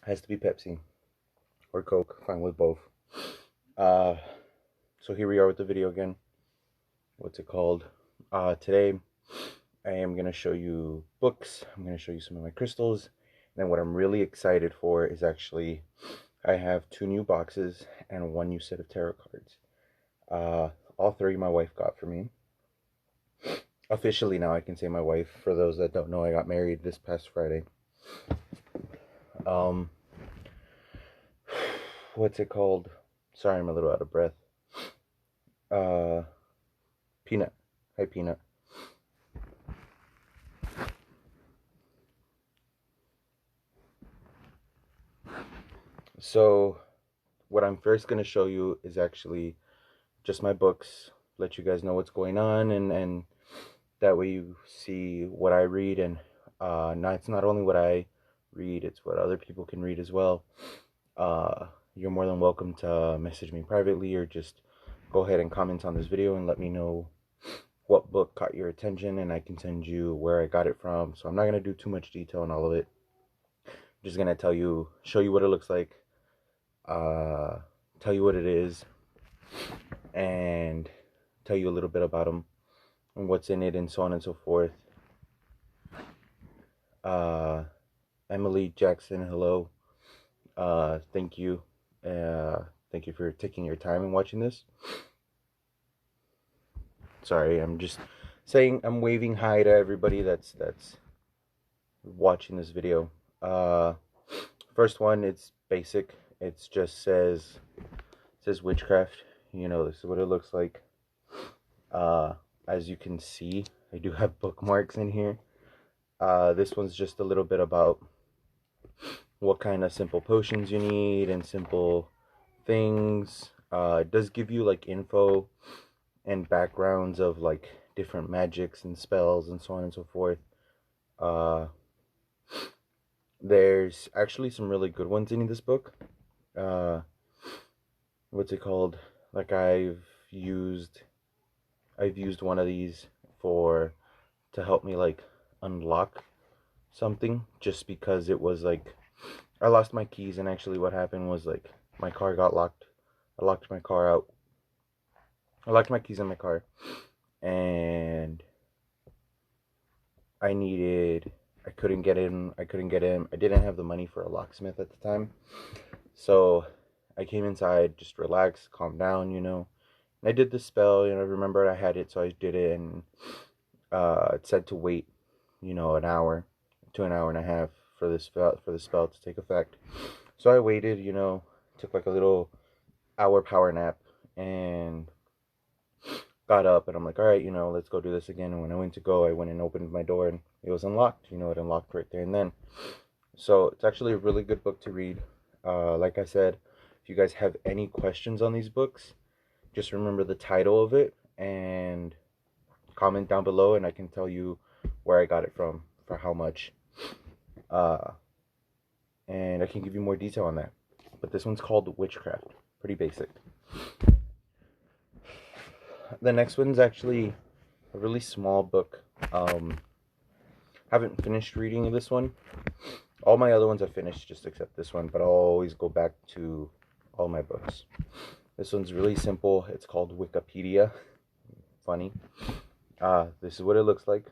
Has to be Pepsi or Coke. Fine with both. Uh, so here we are with the video again. What's it called? Today I am gonna show you books. I'm gonna show you some of my crystals. And then what I'm really excited for is actually I have 2 new boxes and 1 new set of tarot cards. All 3 my wife got for me. Officially now I can say my wife. For those that don't know, I got married this past Friday. What's it called? Sorry, I'm a little out of breath. Peanut. Hi, Peanut. So, what I'm first going to show you is actually just my books. Let you guys know what's going on, and that way you see what I read. And it's not only what I read, it's what other people can read as well. You're more than welcome to message me privately or just go ahead and comment on this video and let me know what book caught your attention, and I can send you where I got it from. So I'm not going to do too much detail on all of it. I'm just going to show you what it looks like, tell you what it is, and tell you a little bit about them and what's in it and so on and so forth. Emily Jackson, hello. Thank you. Thank you for taking your time and watching this. Sorry, I'm just saying, I'm waving hi to everybody that's watching this video. First one, it's basic. It just says witchcraft. You know, this is what it looks like. As you can see, I do have bookmarks in here. This one's just a little bit about what kind of simple potions you need and simple things. It does give you like info and backgrounds of like different magics and spells and so on and so forth. There's actually some really good ones in this book. What's it called? Like I've used one of these to help me like unlock something, just because it was like I lost my keys, and actually what happened was like my car got locked. I locked my car out. I locked my keys in my car, and I couldn't get in. I didn't have the money for a locksmith at the time. So I came inside, just relaxed, calm down, you know. And I did the spell, you know, I remembered I had it, so I did it, and it said to wait, you know, an hour to an hour and a half for the spell to take effect. So I waited, you know, took like a little hour power nap, and got up, and I'm like, all right, you know, let's go do this again. And when I went to go, I went and opened my door, and it was unlocked. You know, it unlocked right there and then. So it's actually a really good book to read. Like I said, if you guys have any questions on these books, just remember the title of it and comment down below, and I can tell you where I got it from, for how much. And I can give you more detail on that. But this one's called Witchcraft. Pretty basic. The next one's actually a really small book. Haven't finished reading this one. All my other ones I finished, just except this one, but I'll always go back to all my books. This one's really simple. It's called Wikipedia. Funny. This is what it looks like.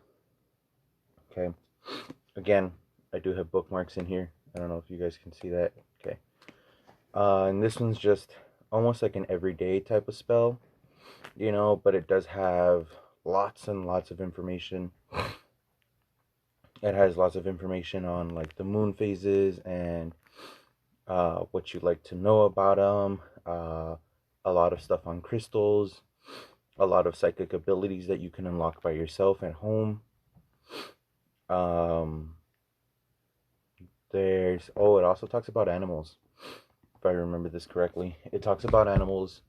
Okay. Again, I do have bookmarks in here. I don't know if you guys can see that. Okay. And this one's just almost like an everyday type of spell, you know, but it does have lots and lots of information. It has lots of information on like the moon phases and what you'd like to know about them. A lot of stuff on crystals. A lot of psychic abilities that you can unlock by yourself at home. It also talks about animals, if I remember this correctly. It talks about animals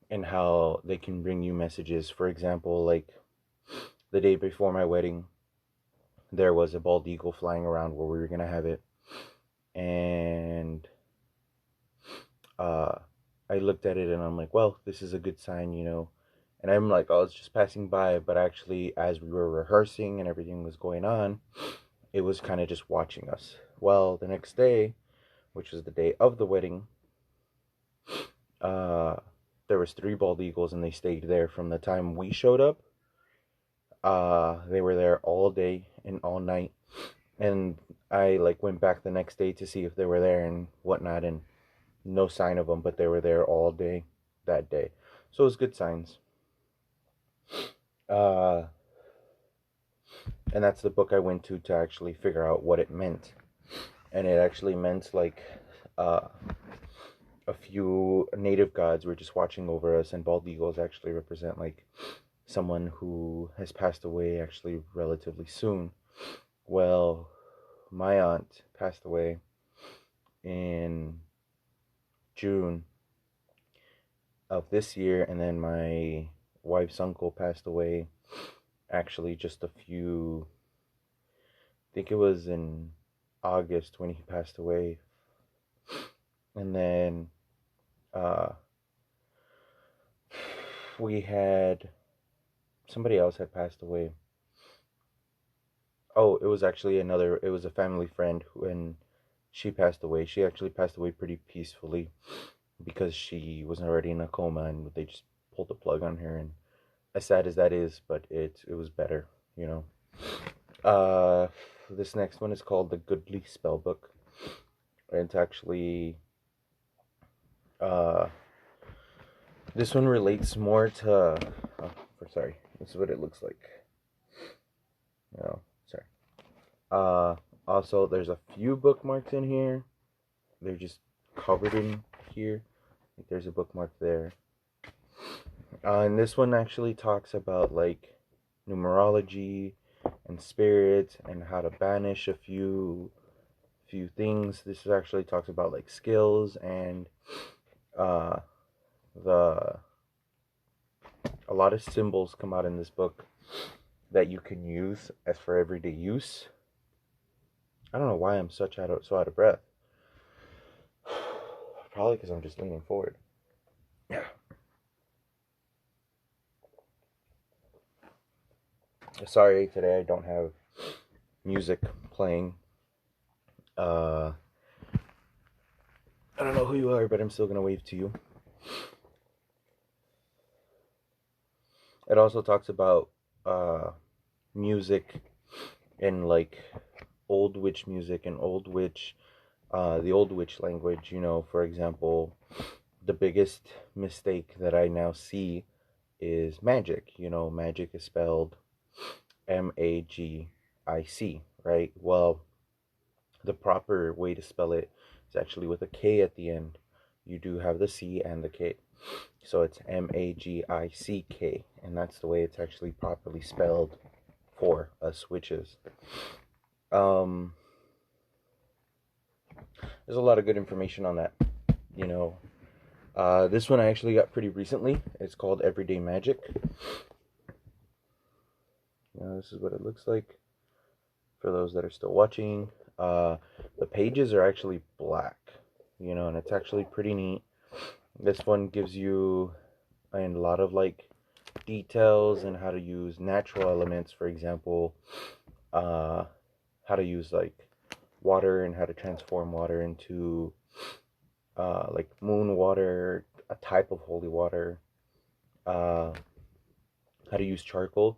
and how they can bring you messages. For example, like the day before my wedding, there was a bald eagle flying around where we were gonna have it, and I looked at it and I'm like, well, this is a good sign, you know. And I'm like, oh, it's just passing by, but actually, as we were rehearsing and everything was going on, it was kind of just watching us. Well, the next day, which was the day of the wedding, there was 3 bald eagles, and they stayed there from the time we showed up. They were there all day and all night, and I like went back the next day to see if they were there and whatnot, and no sign of them, but they were there all day that day, so it was good signs. And that's the book I went to actually figure out what it meant, and it actually meant like a few native gods were just watching over us, and bald eagles actually represent like someone who has passed away actually relatively soon. Well, my aunt passed away in June of this year, and then my wife's uncle passed away actually just a few, I think it was in August when he passed away. And then we had somebody else had passed away. Oh, it was actually it was a family friend when she passed away. She actually passed away pretty peacefully because she was already in a coma, and they just pulled the plug on her. And as sad as that is, but it was better, you know. This next one is called The Goodly Spellbook. It's actually this one relates more to sorry, this is what it looks like. No, sorry. Also, there's a few bookmarks in here. They're just covered in here. Like there's a bookmark there. And this one actually talks about like numerology and spirits and how to banish a few things. This actually talks about like skills and a lot of symbols come out in this book that you can use as for everyday use. I don't know why I'm so out of breath. Probably because I'm just leaning forward. Yeah. Sorry, today I don't have music playing. I don't know who you are, but I'm still gonna wave to you. It also talks about music and like old witch music and the old witch language. You know, for example, the biggest mistake that I now see is magic. You know, magic is spelled Magic, right? Well, the proper way to spell it is actually with a K at the end. You do have the C and the K. So it's Magick, and that's the way it's actually properly spelled for us witches. There's a lot of good information on that, you know. This one I actually got pretty recently. It's called Everyday Magic. This is what it looks like for those that are still watching. The pages are actually black, you know, and it's actually pretty neat. This one gives you a lot of like details and how to use natural elements. For example, how to use like water and how to transform water into like moon water, a type of holy water. How to use charcoal.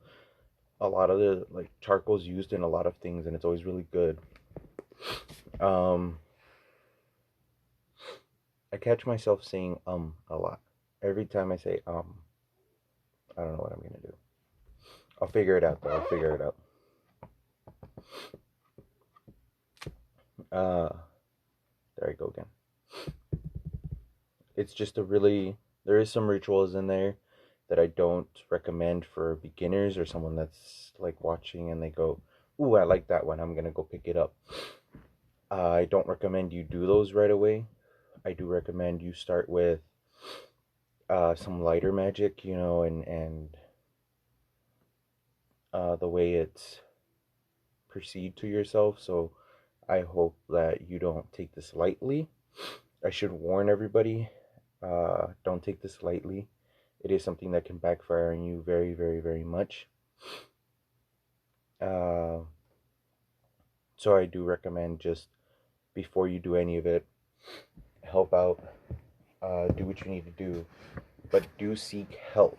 A lot of the like charcoal is used in a lot of things, and it's always really good. I catch myself saying a lot. Every time I say I don't know what I'm gonna do. I'll figure it out though. I'll figure it out. There I go again. It's just there is some rituals in there that I don't recommend for beginners or someone that's like watching and they go, ooh, I like that one, I'm gonna go pick it up. I don't recommend you do those right away. I do recommend you start with some lighter magic, you know, and the way it's perceived to yourself. So I hope that you don't take this lightly. I should warn everybody, don't take this lightly. It is something that can backfire on you very, very, very much. So I do recommend just before you do any of it, help out, do what you need to do, but do seek help.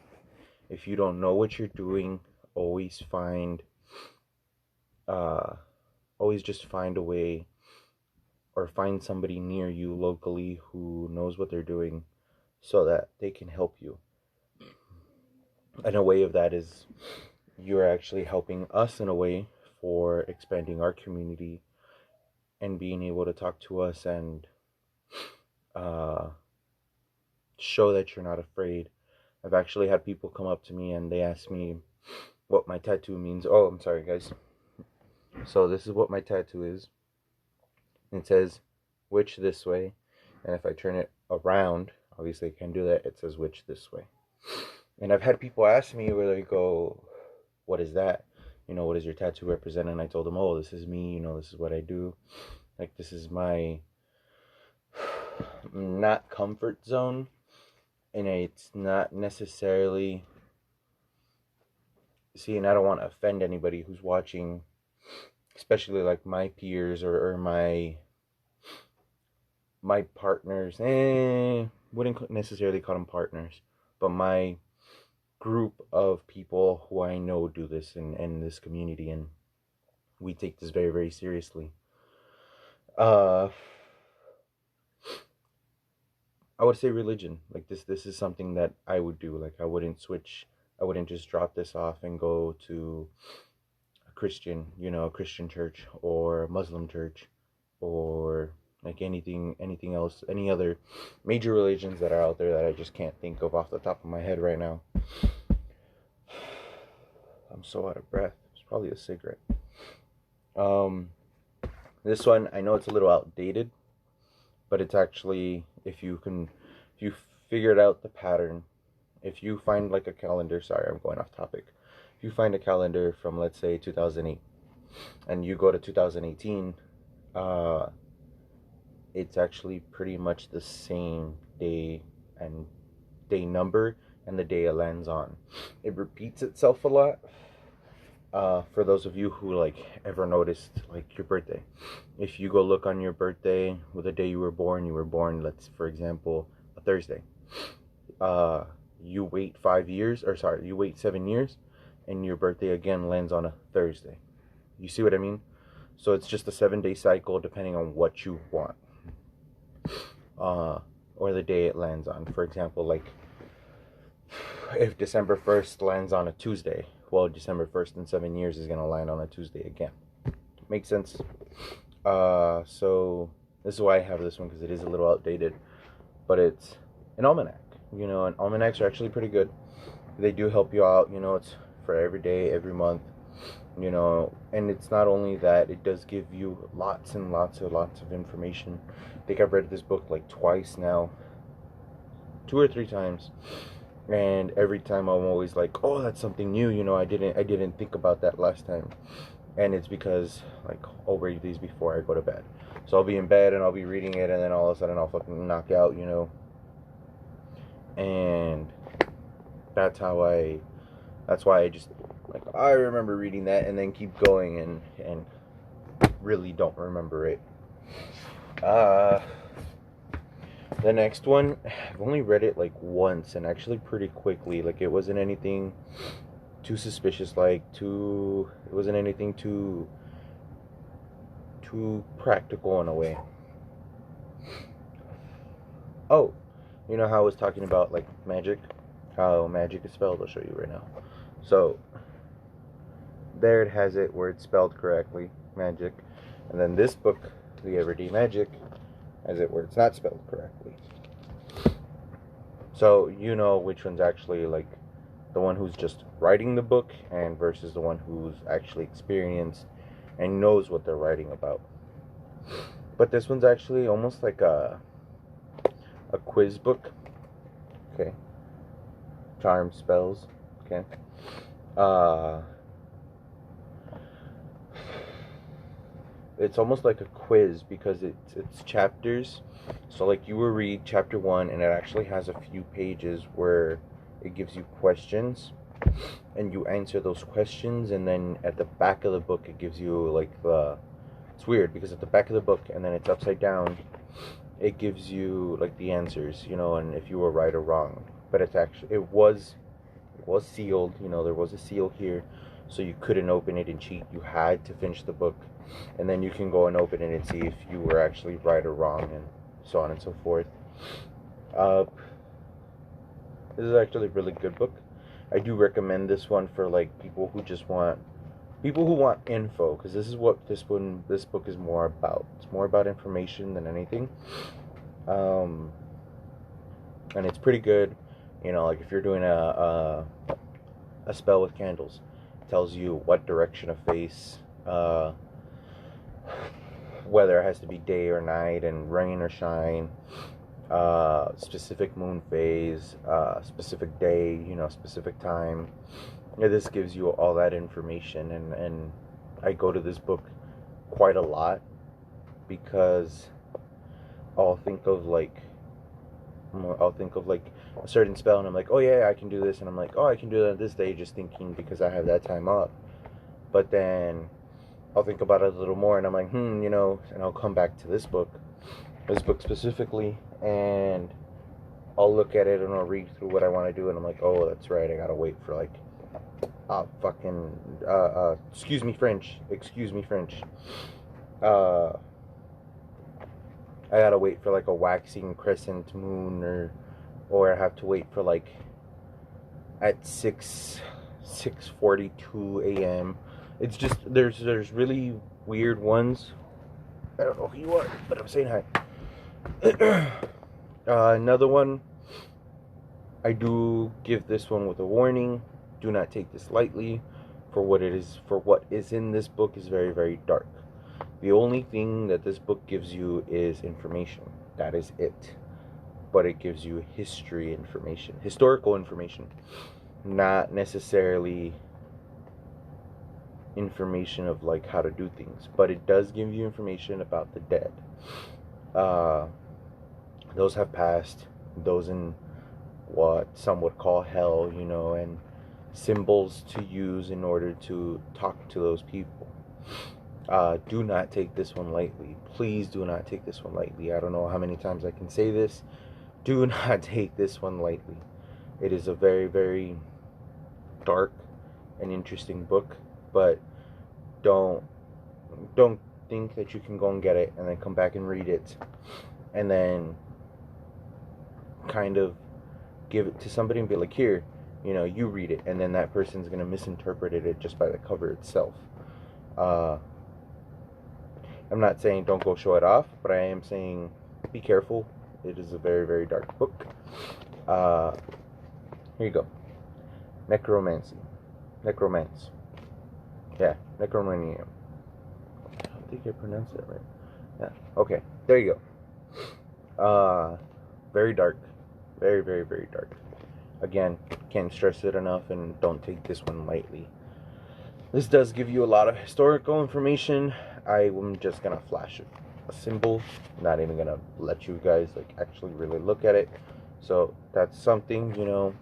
If you don't know what you're doing, always just find a way, or find somebody near you locally who knows what they're doing so that they can help you. And a way of that is you're actually helping us in a way for expanding our community and being able to talk to us and show that you're not afraid. I've actually had people come up to me and they ask me what my tattoo means. Oh, I'm sorry, guys. So this is what my tattoo is. It says "Witch this way," and if I turn it around, obviously I can't do that, it says "Witch this way." And I've had people ask me where they go, "What is that? What does your tattoo represent?" And I told them, "Oh, this is me. This is what I do. Like, this is my not comfort zone, and it's not necessarily." See, and I don't want to offend anybody who's watching, especially like my peers or my partners. Wouldn't necessarily call them partners, but my group of people who I know do this in this community, and we take this very, very seriously. I would say religion. Like, this is something that I would do. Like, I wouldn't just drop this off and go to a Christian church or a Muslim church, or like anything else, any other major religions that are out there that I just can't think of off the top of my head right now. I'm so out of breath. It's probably a cigarette. This one, I know it's a little outdated, but it's actually, if you figured out the pattern, if you find like a calendar, sorry, I'm going off topic. If you find a calendar from, let's say, 2008, and you go to 2018, it's actually pretty much the same day and day number and the day it lands on. It repeats itself a lot. For those of you who like ever noticed like your birthday, if you go look on your birthday with the day you were born, let's, for example, a Thursday. You wait 7 years, and your birthday again lands on a Thursday. You see what I mean? So it's just a 7-day cycle depending on what you want, or the day it lands on. For example, like if December 1st lands on a Tuesday, well, December 1st in 7 years is going to land on a Tuesday again. Makes sense? So this is why I have this one, because it is a little outdated, but it's an almanac. And almanacs are actually pretty good. They do help you out. It's for every day, every month. And it's not only that, it does give you lots and lots of information. I think I've read this book like twice now, 2 or 3 times. And every time I'm always like, oh, that's something new. I didn't think about that last time. And it's because, like, I'll read these before I go to bed. So I'll be in bed and I'll be reading it, and then all of a sudden I'll fucking knock out, And that's why I just, like, I remember reading that and then keep going and really don't remember it. The next one, I've only read it like once, and actually pretty quickly. Like, it wasn't anything too suspicious, it wasn't anything too practical in a way. Oh, you know how I was talking about like magic, how magic is spelled? I'll show you right now. So there it has it where it's spelled correctly, magic. And then this book, The Everyday Magic, has it where it's not spelled correctly. So you know which one's actually like the one who's just writing the book and versus the one who's actually experienced and knows what they're writing about. But this one's actually almost like a quiz book. Okay. Charm, spells. Okay. It's almost like a quiz because it's chapters. So like you will read chapter 1, and it actually has a few pages where it gives you questions, and you answer those questions, and then at the back of the book it gives you like it's weird because at the back of the book, and then it's upside down, it gives you like the answers, you know, and if you were right or wrong. But it's actually it was sealed, you know, there was a seal here, so you couldn't open it and cheat. You had to finish the book, and then you can go and open it and see if you were actually right or wrong, and so on and so forth. This is actually a really good book. I do recommend this one for like people who want info, because this is what this book is more about. It's more about information than anything. And it's pretty good. You know, like if you're doing a spell with candles, it tells you what direction to face, whether it has to be day or night, and rain or shine, specific moon phase, specific day, you know, specific time. Yeah, this gives you all that information, and I go to this book quite a lot because I'll think of like a certain spell, and I'm like, oh yeah, I can do this, and I'm like, oh, I can do that this day, just thinking because I have that time up. But then I'll think about it a little more, and I'm like, you know, and I'll come back to this book specifically, and I'll look at it and I'll read through what I want to do, and I'm like, oh, that's right, I gotta wait for like excuse me French, I gotta wait for like a waxing crescent moon, or I have to wait for like at 6:42 a.m. It's just there's really weird ones. I don't know who you are, but I'm saying hi. Another one, I do give this one with a warning. Do not take this lightly, for what is in this book is very, very dark. The only thing that this book gives you is information. That is it. But it gives you historical information, not necessarily information of like how to do things, but it does give you information about the dead. Those have passed, those in what some would call hell, you know, and symbols to use in order to talk to those people. Do not take this one lightly. Please do not take this one lightly. I don't know how many times I can say this. Do not take this one lightly. It is a very, very dark and interesting book, but don't think that you can go and get it and then come back and read it and then kind of give it to somebody and be like, here, you know, you read it, and then that person's going to misinterpret it just by the cover itself. I'm not saying don't go show it off, but I am saying be careful. It is a very, very dark book. Here you go. Necromance. Yeah, Necromanium. I don't think I pronounced it right. Yeah, okay. There you go. Very dark. Very, very, very dark. Again, can't stress it enough, and don't take this one lightly. This does give you a lot of historical information. I'm just gonna flash a symbol. Not even gonna let you guys like actually really look at it. So that's something, you know,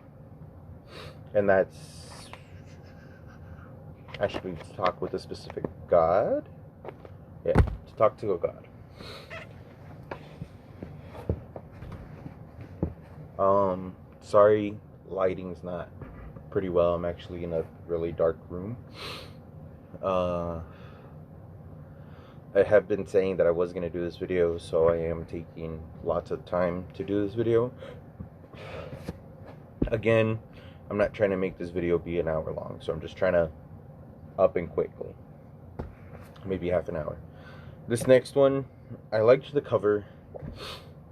and that's actually to talk with a specific god. Yeah, to talk to a god. Sorry, lighting's not pretty well. I'm actually in a really dark room. I have been saying that I was going to do this video, so I am taking lots of time to do this video. Again, I'm not trying to make this video be an hour long, so I'm just trying to up and quickly. Maybe half an hour. This next one, I liked the cover,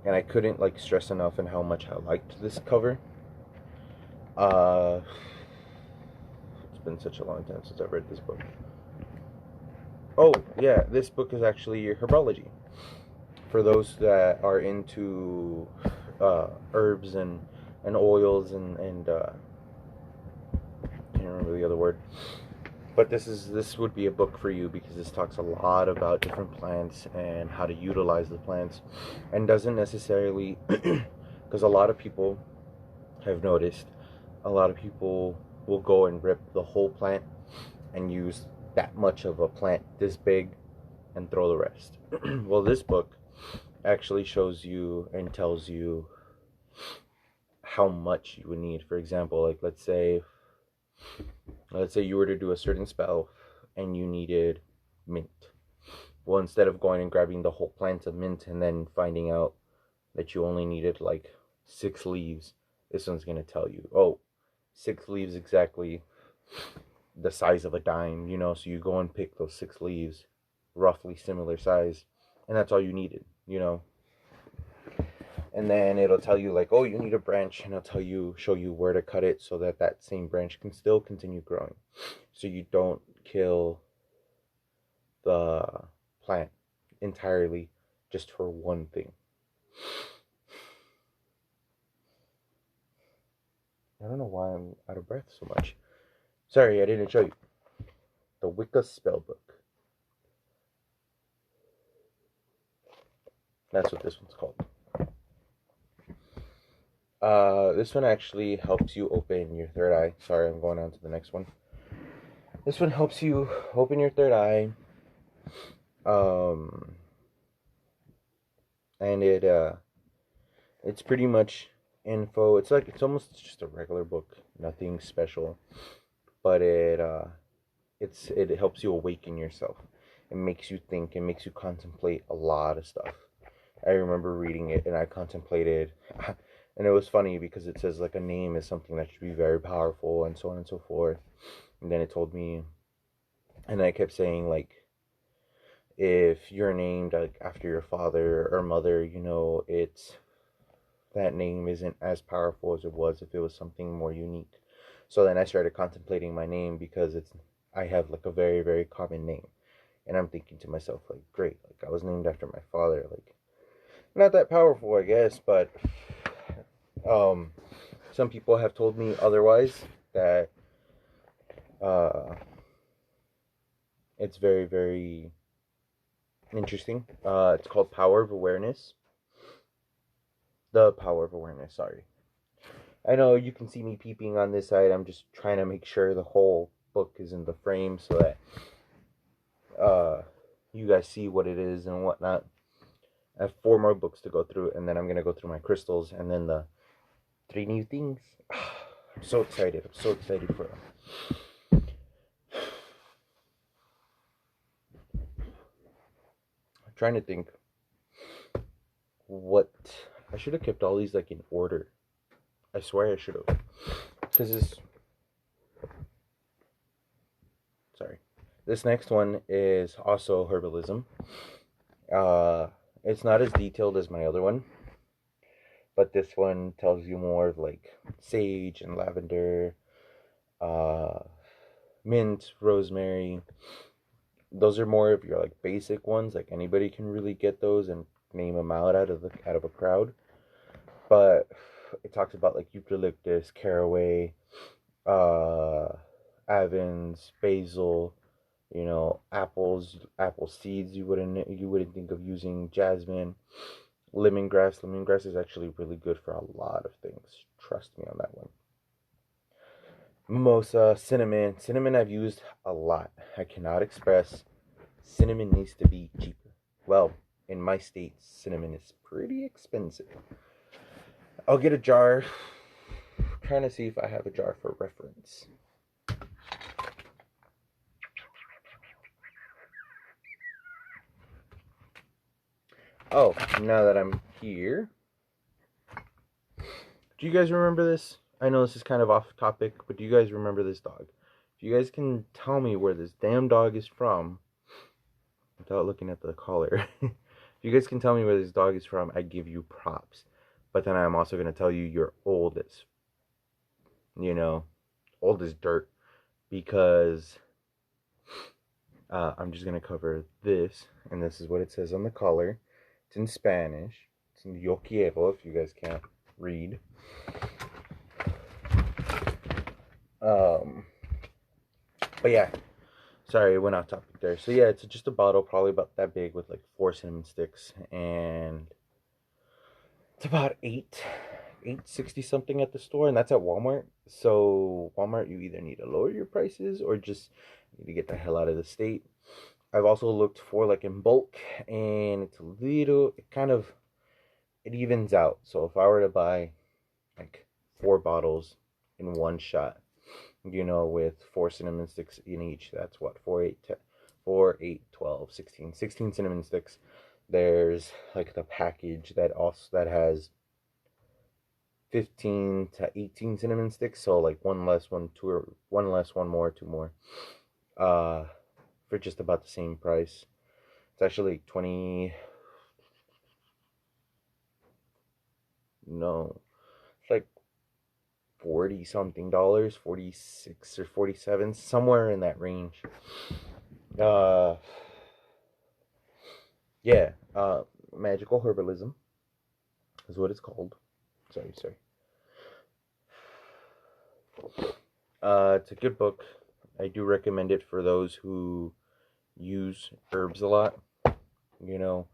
and I couldn't like stress enough on how much I liked this cover. It's been such a long time since I've read this book. Oh, yeah, this book is actually herbology. For those that are into herbs and oils and I can't remember the other word. But this would be a book for you, because this talks a lot about different plants and how to utilize the plants, and doesn't necessarily, because a lot of people have noticed, a lot of people will go and rip the whole plant and use that much of a plant this big and throw the rest. Well, this book actually shows you and tells you how much you would need. For example, like let's say you were to do a certain spell and you needed mint. Well, instead of going and grabbing the whole plant of mint and then finding out that you only needed like 6 leaves, this one's going to tell you, oh, 6 leaves exactly the size of a dime, so you go and pick those 6 leaves, roughly similar size, and that's all you needed. And then it'll tell you like, oh, you need a branch, and it'll show you where to cut it so that that same branch can still continue growing, so you don't kill the plant entirely just for one thing. I don't know why I'm out of breath so much. Sorry, I didn't show you. The Wicca Spellbook. That's what this one's called. This one actually helps you open your third eye. Sorry, I'm going on to the next one. This one helps you open your third eye. And it's pretty much info. It's almost just a regular book, nothing special, but it helps you awaken yourself. It makes you think. It makes you contemplate a lot of stuff. I remember reading it and I contemplated, and it was funny because it says like a name is something that should be very powerful and so on and so forth. And then it told me, and I kept saying like, if you're named like after your father or mother, it's that name isn't as powerful as it was if it was something more unique. So then I started contemplating my name because I have like a very, very common name. And I'm thinking to myself, like, great, like I was named after my father, like not that powerful, I guess, but some people have told me otherwise, that it's very, very interesting. It's called Power of Awareness. The Power of Awareness, sorry. I know you can see me peeping on this side. I'm just trying to make sure the whole book is in the frame so that you guys see what it is and whatnot. I have 4 more books to go through, and then I'm going to go through my crystals and then the 3 new things. I'm so excited. I'm so excited for them. I'm trying to think what... I should have kept all these like in order. I swear I should have. Because this next one is also herbalism. It's not as detailed as my other one, but this one tells you more of like sage and lavender, mint, rosemary. Those are more of your like basic ones. Like anybody can really get those and name them out of a crowd. But it talks about like eucalyptus, caraway, Avens, basil, apples, apple seeds. You wouldn't think of using. Jasmine, lemongrass. Lemongrass is actually really good for a lot of things. Trust me on that one. Mimosa, cinnamon. Cinnamon I've used a lot. I cannot express. Cinnamon needs to be cheaper. Well, in my state, cinnamon is pretty expensive. I'll get a jar. I'm trying to see if I have a jar for reference. Oh, now that I'm here, do you guys remember this? I know this is kind of off topic, but do you guys remember this dog? If you guys can tell me where this damn dog is from, without looking at the collar, if you guys can tell me where this dog is from, I give you props. But then I'm also going to tell you you're old as, old as dirt, because I'm just going to cover this, and this is what it says on the collar. It's in Spanish. It's in Yo quiero, if you guys can't read. But yeah, sorry, I went off topic there. So yeah, it's just a bottle, probably about that big, with like 4 cinnamon sticks, and it's about $8.60 something at the store, and that's at Walmart. So Walmart, you either need to lower your prices or just need to get the hell out of the state. I've also looked for like in bulk, and it's a little, it evens out. So if I were to buy like 4 bottles in one shot, with 4 cinnamon sticks in each, that's what, 4, 8, 12, 16 cinnamon sticks. There's like the package that has 15 to 18 cinnamon sticks, so like one less, one two, or one less, one more, two more, uh for just about the same price. It's actually 20, no, it's like 40 something dollars, 46 or 47, somewhere in that range. uh yeah, Magical Herbalism is what it's called. Sorry. It's a good book. I do recommend it for those who use herbs a lot. You know,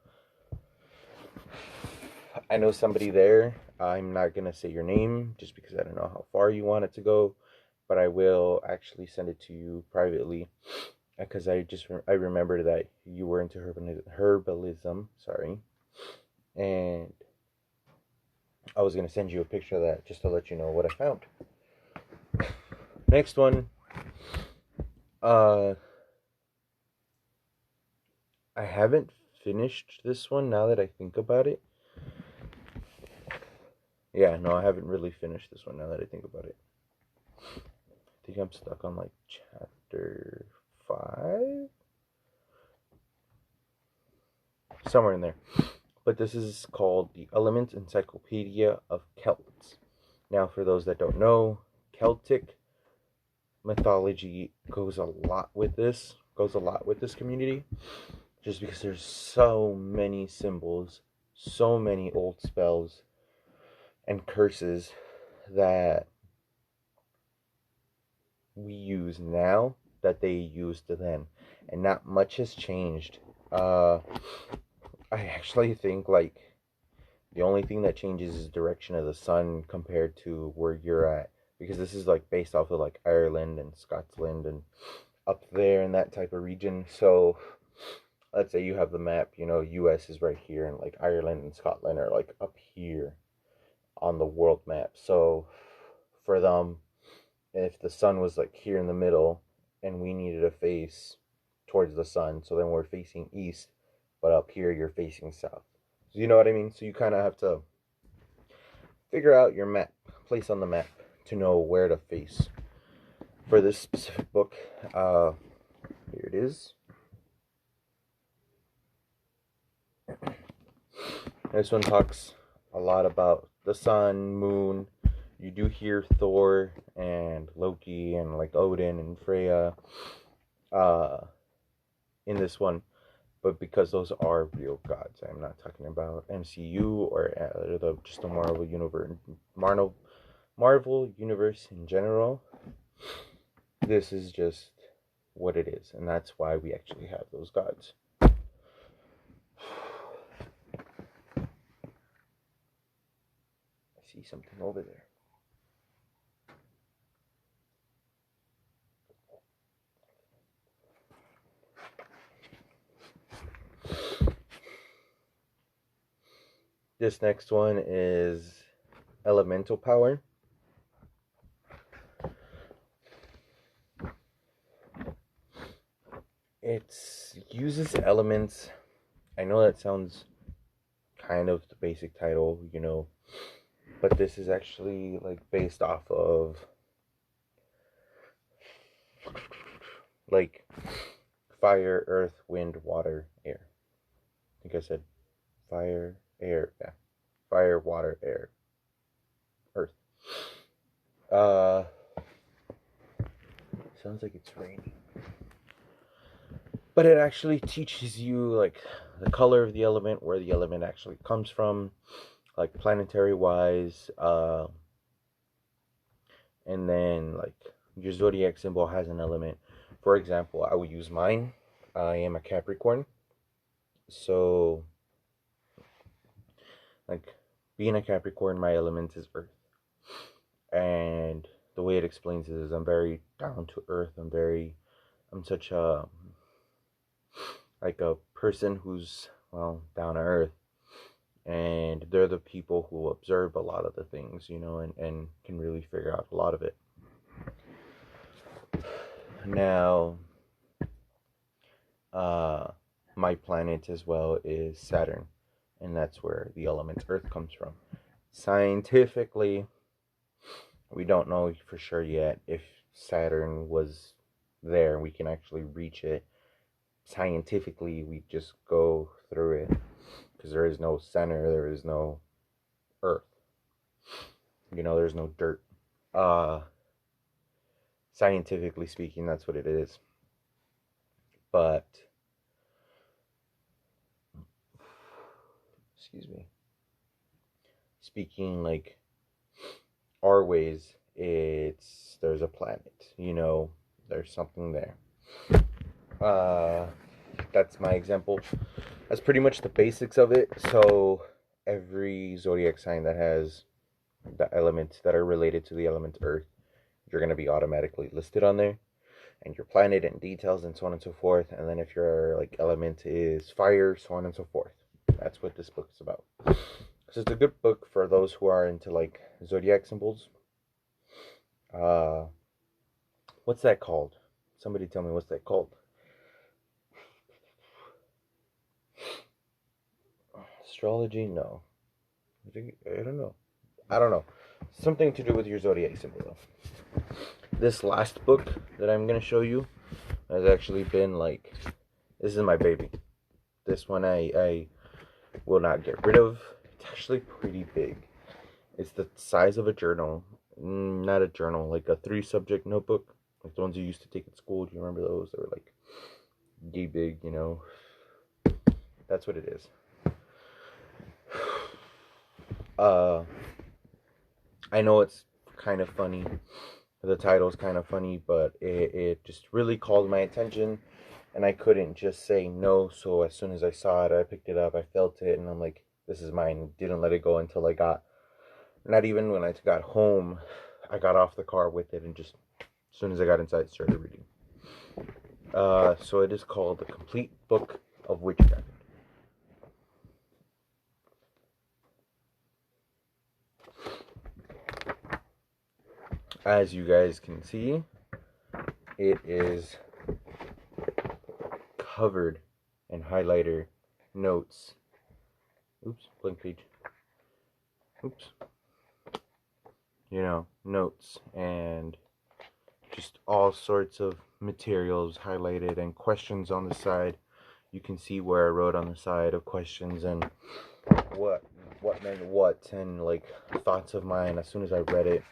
I know somebody there. I'm not gonna say your name just because I don't know how far you want it to go, but I will actually send it to you privately because I remembered that you were into herbalism. Sorry, and I was gonna send you a picture of that just to let you know what I found. Next one. I haven't finished this one now that I think about it. Yeah, no, I haven't really finished this one now that I think about it. I think I'm stuck on like chapter 5? Somewhere in there. But this is called The Element Encyclopedia of Celts. Now, for those that don't know, Celtic mythology goes a lot with this community, just because there's so many symbols, so many old spells and curses that we use now that they used then, and not much has changed. I actually think like the only thing that changes is direction of the sun compared to where you're at, because this is like based off of like Ireland and Scotland and up there in that type of region. So let's say you have the map, US is right here, and like Ireland and Scotland are like up here on the world map. So for them, if the sun was like here in the middle and we needed to face towards the sun, so then we're facing east, but up here you're facing south. So you know what I mean? So you kind of have to figure out your map, place on the map to know where to face. For this specific book, here it is. This one talks a lot about the sun, moon. You do hear Thor and Loki and like Odin and Freya in this one, but because those are real gods, I'm not talking about MCU or just the Marvel universe in general. This is just what it is, and that's why we actually have those gods. I see something over there. This next one is Elemental Power. It uses elements. I know that sounds kind of the basic title, but this is actually like based off of like fire, earth, wind, water, air. I think I said fire, air, yeah. Fire, water, air, earth. Sounds like it's raining. But it actually teaches you like the color of the element, where the element actually comes from, like planetary wise, and then like your zodiac symbol has an element. For example, I would use mine. I am a Capricorn, so like being a Capricorn, my element is earth, and the way it explains it is I'm very down to earth. I'm such a like a person who's, well, down to earth, and they're the people who observe a lot of the things, and can really figure out a lot of it. Now, my planet as well is Saturn, and that's where the element Earth comes from. Scientifically, we don't know for sure yet if Saturn was there. We can actually reach it. Scientifically, we just go through it because there is no center, there is no Earth. There's no dirt. Scientifically speaking, that's what it is. But, excuse me, speaking like our ways, there's a planet, there's something there. That's my example. That's pretty much the basics of it. So every zodiac sign that has the elements that are related to the element Earth, you're going to be automatically listed on there, and your planet and details and so on and so forth. And then if your like element is fire, so on and so forth. That's what this book is about. So it's a good book for those who are into like zodiac symbols. What's that called? Somebody tell me what's that called. Astrology? No. I don't know. Something to do with your zodiac symbol though. This last book that I'm going to show you has actually been like, this is my baby. This one I will not get rid of. It's actually pretty big. It's the size of a journal. Not a journal, like a 3-subject notebook. Like the ones you used to take at school. Do you remember those? They were like yay big, That's what it is. I know it's kind of funny. The title's kind of funny, but it just really called my attention, and I couldn't just say no. So as soon as I saw it, I picked it up, I felt it, and I'm like, this is mine. Didn't let it go until I got, not even when I got home, I got off the car with it, and just as soon as I got inside, started reading. So it is called The Complete Book of Witchcraft. As you guys can see, it is covered in highlighter, notes. Oops, blank page. Oops. Notes and just all sorts of materials highlighted and questions on the side. You can see where I wrote on the side of questions and what meant what, and like thoughts of mine as soon as I read it.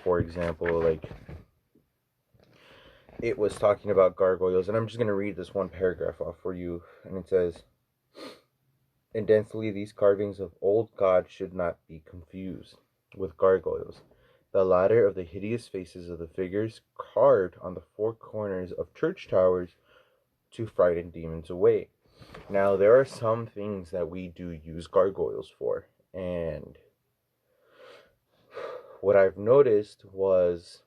For example, like it was talking about gargoyles, and I'm just going to read this one paragraph off for you, and it says, "Indently, these carvings of old gods should not be confused with gargoyles, the latter of the hideous faces of the figures carved on the 4 corners of church towers to frighten demons away." Now, there are some things that we do use gargoyles for, and what I've noticed was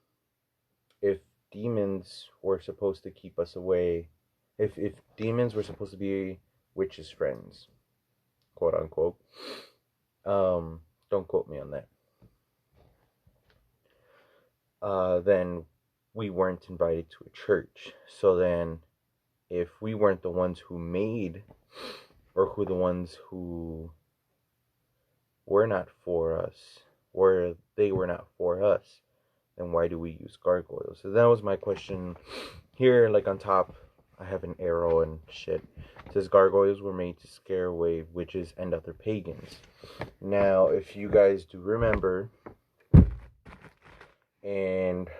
if demons were supposed to keep us away, if demons were supposed to be witches' friends, quote unquote, don't quote me on that, then we weren't invited to a church. So then, if we weren't the ones who made, or who the ones who were not for us, or they were not for us, then why do we use gargoyles? So that was my question. Here, like on top, I have an arrow and shit. It says gargoyles were made to scare away witches and other pagans. Now, if you guys do remember, and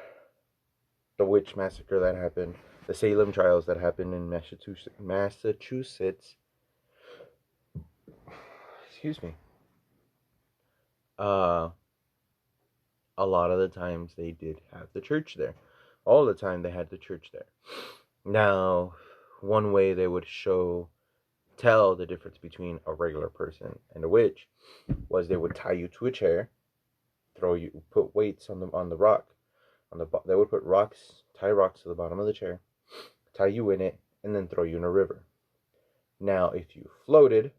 the witch massacre that happened, the Salem trials that happened in Massachusetts, excuse me, a lot of the times they did have the church there. All the time they had the church there. Now, one way they would tell the difference between a regular person and a witch was they would tie you to a chair, put weights on the rock, they would tie rocks to the bottom of the chair, tie you in it, and then throw you in a river. Now, if you floated,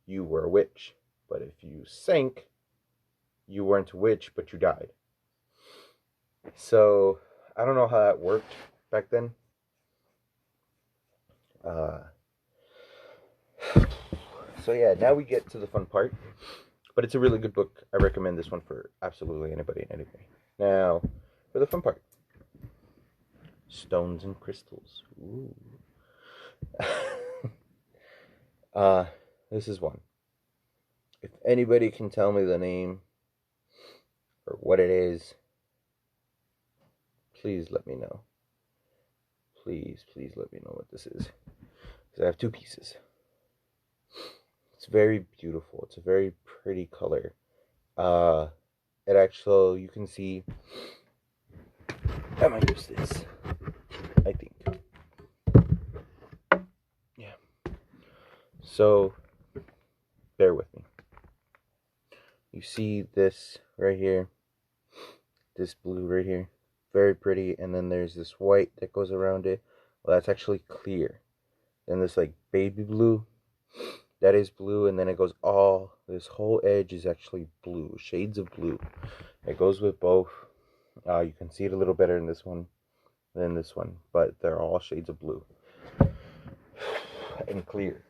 you were a witch. But if you sank, you weren't a witch, but you died. So, I don't know how that worked back then. So yeah, now we get to the fun part. But it's a really good book. I recommend this one for absolutely anybody and anybody. Now, for the fun part. Stones and crystals. Ooh. This is one. If anybody can tell me the name or what it is, please let me know. Please let me know what this is. Because I have two pieces. It's very beautiful. It's a very pretty color. It actually, you can see, I might use this, I think. Yeah. So, bear with me. You see this right here, this blue right here, very pretty, and then there's this white that goes around it. Well, that's actually clear. Then this like baby blue, that is blue, and then it goes all, this whole edge is actually blue, shades of blue. It goes with both. You can see it a little better in this one than this one, but they're all shades of blue and clear.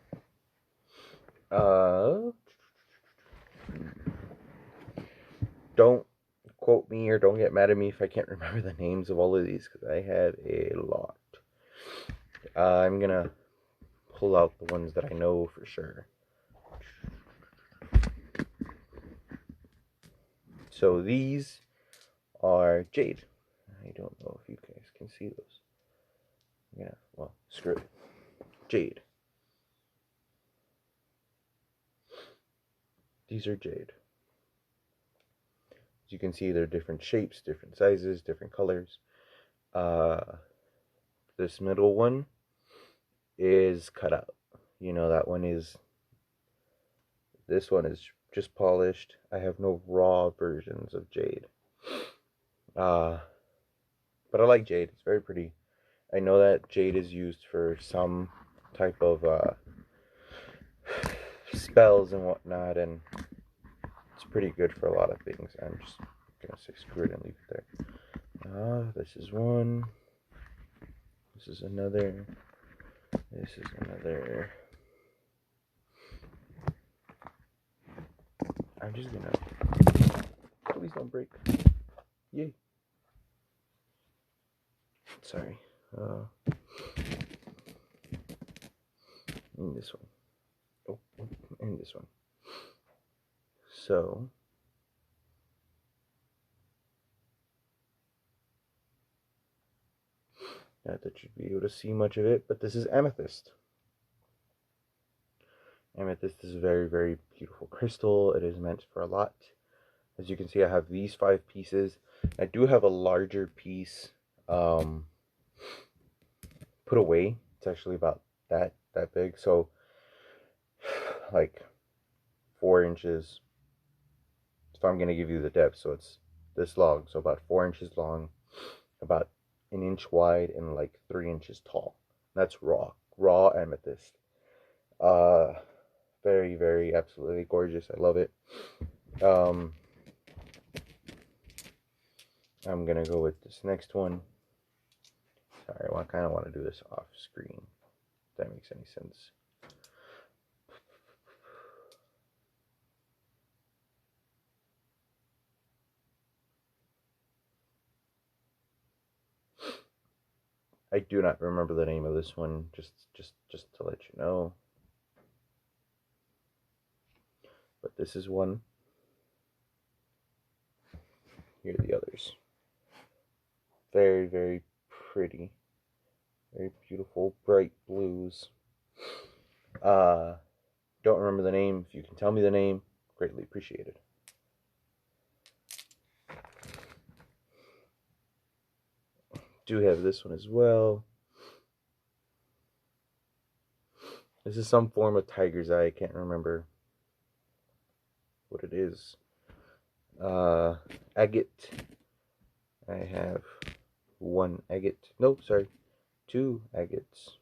Don't quote me or don't get mad at me if I can't remember the names of all of these, because I had a lot. I'm gonna pull out the ones that I know for sure. So these are jade. I don't know if you guys can see those. Yeah, well, screw it. Jade. These are jade. As you can see, they're different shapes, different sizes, different colors. This middle one is cut out. You know, that one is, this one is just polished. I have no raw versions of jade. But I like jade. It's very pretty. I know that jade is used for some type of spells and whatnot, and it's pretty good for a lot of things. I'm just gonna say screw it and leave it there. This is one. This is another. This is another. I'm just gonna. Please don't break. Yay. Sorry. And this one. Oh, and this one. So. Not that you'd be able to see much of it, but this is amethyst. Amethyst is a very, very beautiful crystal. It is meant for a lot. As you can see, I have these 5 pieces. I do have a larger piece put away. It's actually about that big. So, like 4 inches. So I'm going to give you the depth. So it's this long. So about 4 inches long, about an inch wide, and like 3 inches tall. That's raw amethyst. Very, very absolutely gorgeous. I love it. I'm gonna go with this next one. Sorry, I kind of want to do this off screen, if that makes any sense. I do not remember the name of this one, just to let you know. But this is one. Here are the others. Very, very pretty. Very beautiful, bright blues. Don't remember the name. If you can tell me the name, greatly appreciated. Do have this one as well. This is some form of tiger's eye. I can't remember what it is. Agate. I have 1 agate. No, sorry. 2 agates.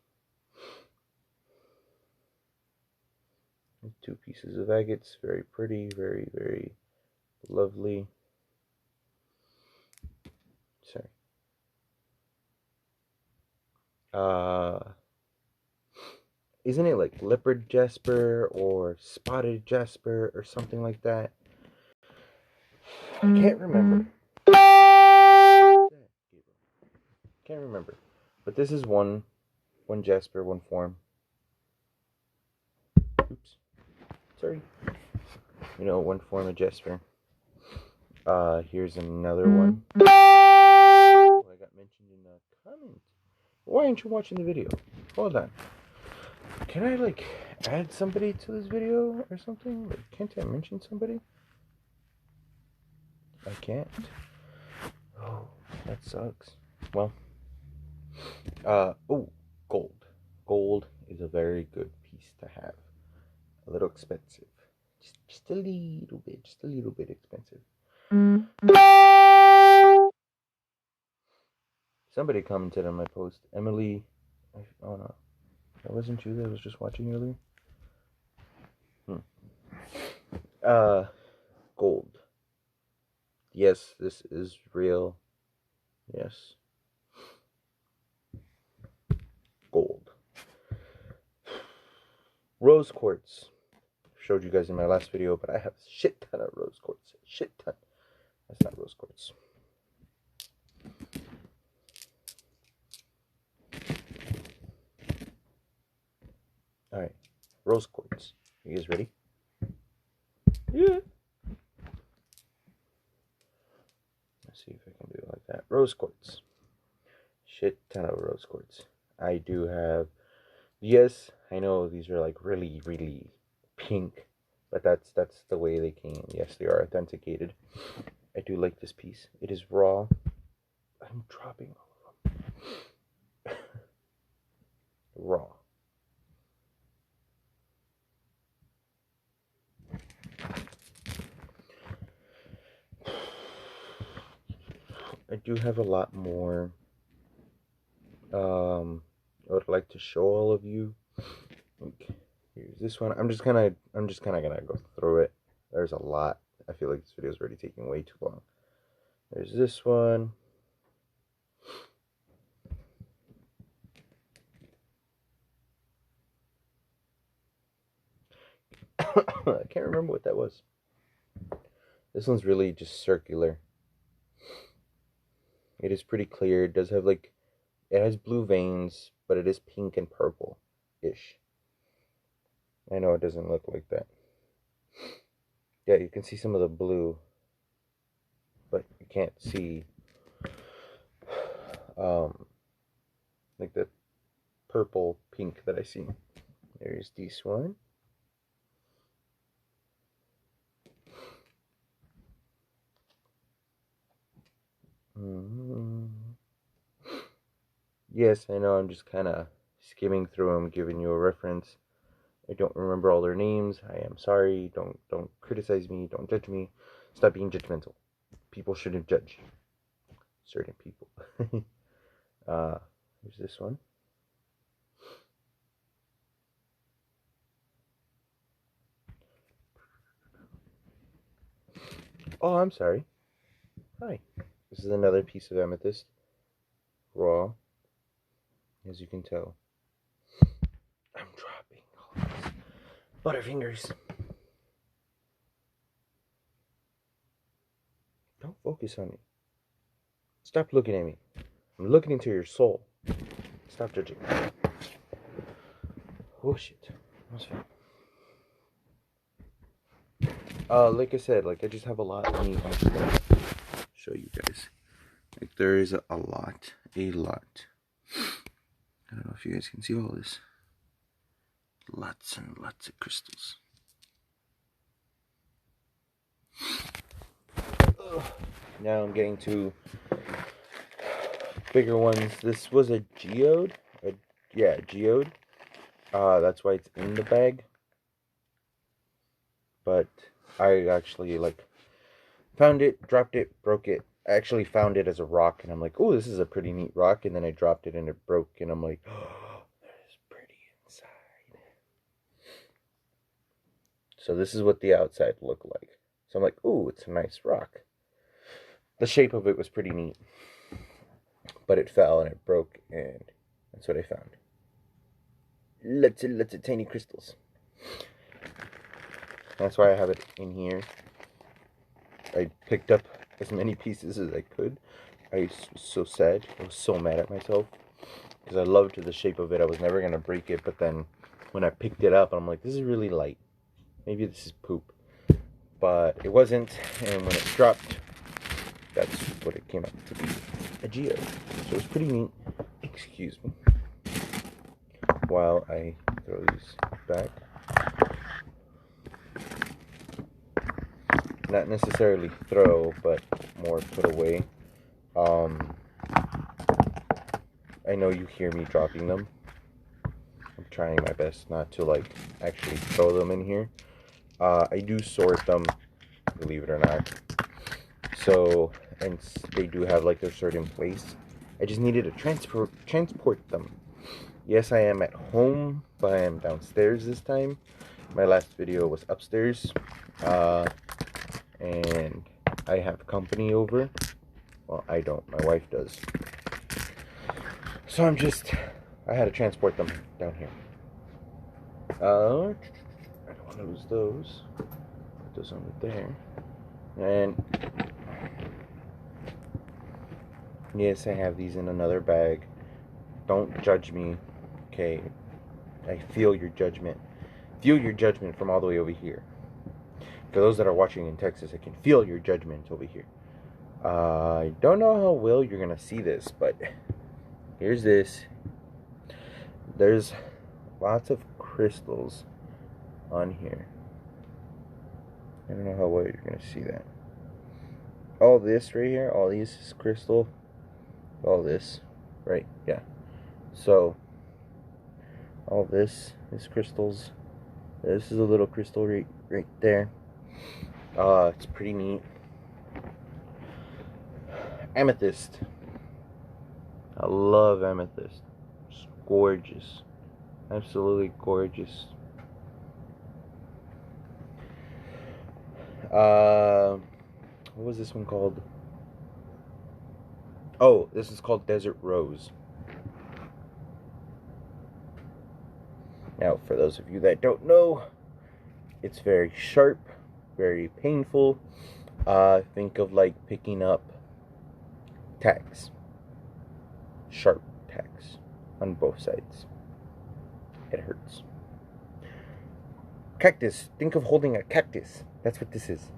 2 pieces of agates, very pretty, very, very lovely. Sorry. Isn't it like leopard jasper or spotted jasper or something like that? I can't remember. Can't remember. But this is one jasper, one form. Oops. Sorry. You know, one form of jasper. Here's another one. Oh, I got mentioned in a comment. Why aren't you watching the video? Hold on. Can I, like, add somebody to this video or something? Like, can't I mention somebody? I can't. Oh, that sucks. Well, oh, gold. Gold is a very good piece to have. A little expensive. Just a little bit expensive. Somebody commented on my post. Emily, oh no, that wasn't you that I was just watching earlier? Gold. Yes, this is real. Yes. Gold. Rose quartz. Showed you guys in my last video, but I have a shit ton of rose quartz. Shit ton. That's not rose quartz. Alright. Rose quartz. You guys ready? Yeah. Let's see if I can do it like that. Rose quartz. Shit ton of rose quartz. I do have. Yes, I know these are like really, really pink, but that's the way they came. Yes, they are authenticated. I do like this piece. It is raw. I'm dropping all of them. Raw. I do have a lot more I would like to show all of you. Like, here's this one. I'm just kind of gonna go through it. There's a lot. I feel like this video is already taking way too long. There's this one. I can't remember what that was. This one's really just circular. It is pretty clear. It does have like, it has blue veins, but it is pink and purple-ish. I know it doesn't look like that. Yeah, you can see some of the blue, but you can't see like the purple pink that I see. There's this one. Yes, I know, I'm just kind of skimming through them, giving you a reference. I don't remember all their names. I am sorry. Don't criticize me. Don't judge me. Stop being judgmental. People shouldn't judge certain people. Here's this one. Oh, I'm sorry. Hi. This is another piece of amethyst. Raw. As you can tell. I'm dropping all these butterfingers. Don't focus on me. Stop looking at me. I'm looking into your soul. Stop judging. Oh shit. Almost fell. Like I said, like I just have a lot. I'm just gonna show you guys. Like there is a lot. I don't know if you guys can see all this. Lots and lots of crystals. Now I'm getting to bigger ones. This was a geode. Yeah, geode. That's why it's in the bag. But I actually like found it, dropped it, broke it. I actually found it as a rock, and I'm like, oh, this is a pretty neat rock. And then I dropped it, and it broke, and I'm like, oh, that is pretty inside. So this is what the outside looked like. So I'm like, ooh, it's a nice rock. The shape of it was pretty neat. But it fell and it broke, and that's what I found. Lots of tiny crystals. That's why I have it in here. I picked up as many pieces as I could. I was so sad. I was so mad at myself. Because I loved the shape of it. I was never going to break it. But then when I picked it up, I'm like, this is really light. Maybe this is poop. But it wasn't. And when it dropped, that's what it came out to be. A geo. So it's pretty neat. Excuse me. While I throw these back. Not necessarily throw, but more put away. I know you hear me dropping them. I'm trying my best not to like actually throw them in here. I do sort them, believe it or not. So, and they do have like their certain place. I just needed to transport them. Yes, I am at home, but I am downstairs this time. My last video was upstairs. And I have company over. Well, I don't. My wife does. So I had to transport them down here. I don't want to lose those. Put those over there. And yes, I have these in another bag. Don't judge me. Okay. I feel your judgment. Feel your judgment from all the way over here. For those that are watching in Texas, I can feel your judgment over here. I don't know how well you're going to see this, but here's this. There's lots of crystals on here. I don't know how well you're going to see that. All this right here, all these is crystal. All this, right? Yeah. So, all this is crystals. This is a little crystal right there. It's pretty neat. Amethyst. I love amethyst. It's gorgeous. Absolutely gorgeous. What was this one called? Oh, this is called Desert Rose. Now, for those of you that don't know, it's very sharp, very painful. Think of like picking up tacks. Sharp tacks on both sides. It hurts. Cactus. Think of holding a cactus. That's what this is.